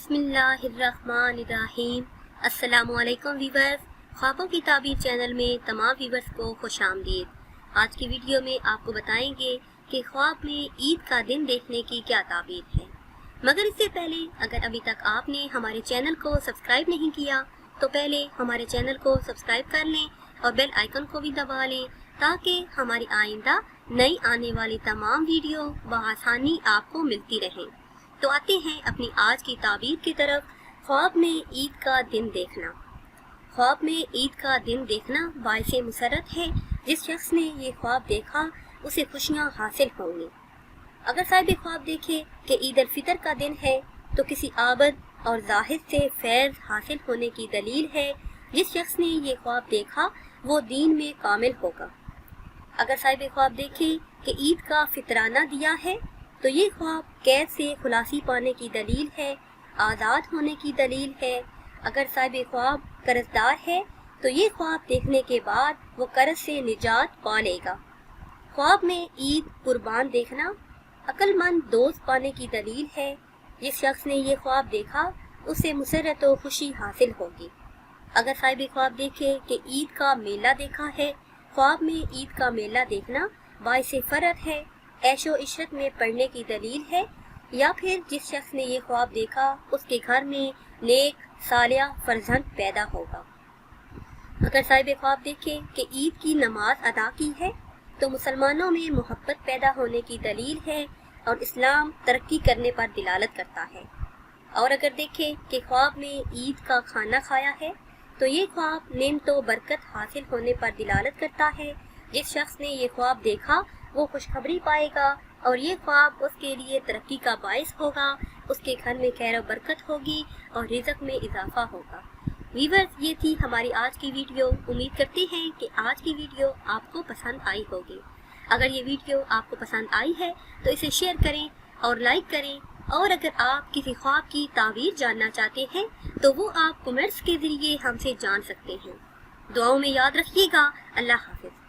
بسم اللہ الرحمن الرحیم۔ السلام علیکم ویورز، خوابوں کی تعبیر چینل میں تمام ویورز کو خوش آمدید۔ آج کی ویڈیو میں آپ کو بتائیں گے کہ خواب میں عید کا دن دیکھنے کی کیا تعبیر ہے، مگر اس سے پہلے اگر ابھی تک آپ نے ہمارے چینل کو سبسکرائب نہیں کیا تو پہلے ہمارے چینل کو سبسکرائب کر لیں اور بیل آئیکن کو بھی دبا لیں تاکہ ہماری آئندہ نئی آنے والی تمام ویڈیو بآسانی آپ کو ملتی رہیں۔ تو آتے ہیں اپنی آج کی تعبیر کی طرف۔ خواب میں عید کا دن دیکھنا۔ خواب میں عید کا دن دیکھنا باعث مسرت ہے۔ جس شخص نے یہ خواب دیکھا اسے خوشیاں حاصل ہوں گی۔ اگر صاحب خواب دیکھے کہ عید الفطر کا دن ہے تو کسی عابد اور زاہد سے فیض حاصل ہونے کی دلیل ہے۔ جس شخص نے یہ خواب دیکھا وہ دین میں کامل ہوگا۔ اگر صاحب خواب دیکھے کہ عید کا فطرانہ دیا ہے تو یہ خواب قید سے خلاصی پانے کی دلیل ہے، آزاد ہونے کی دلیل ہے۔ اگر صاحب خواب قرض دار ہے تو یہ خواب دیکھنے کے بعد وہ قرض سے نجات پا لے گا۔ خواب میں عید قربان دیکھنا عقل مند دوست پانے کی دلیل ہے۔ جس شخص نے یہ خواب دیکھا اسے مسرت و خوشی حاصل ہوگی۔ اگر صاحب خواب دیکھے کہ عید کا میلہ دیکھا ہے، خواب میں عید کا میلہ دیکھنا باعث فرحت ہے، عیش و عشرت میں پڑھنے کی دلیل ہے، یا پھر جس شخص نے یہ خواب دیکھا اس کے گھر میں نیک صالح فرزند پیدا ہوگا۔ اگر صاحب خواب دیکھے کہ عید کی نماز ادا کی ہے تو مسلمانوں میں محبت پیدا ہونے کی دلیل ہے اور اسلام ترقی کرنے پر دلالت کرتا ہے۔ اور اگر دیکھے کہ خواب میں عید کا کھانا کھایا ہے تو یہ خواب نعمت و برکت حاصل ہونے پر دلالت کرتا ہے۔ جس شخص نے یہ خواب دیکھا وہ خوشخبری پائے گا اور یہ خواب اس کے لیے ترقی کا باعث ہوگا، اس کے گھر میں خیر و برکت ہوگی اور رزق میں اضافہ ہوگا۔ ویورز، یہ تھی ہماری آج کی ویڈیو۔ امید کرتے ہیں کہ آج کی ویڈیو آپ کو پسند آئی ہوگی۔ اگر یہ ویڈیو آپ کو پسند آئی ہے تو اسے شیئر کریں اور لائک کریں، اور اگر آپ کسی خواب کی تعبیر جاننا چاہتے ہیں تو وہ آپ کمنٹس کے ذریعے ہم سے جان سکتے ہیں۔ دعاؤں میں یاد رکھیے گا۔ اللہ حافظ۔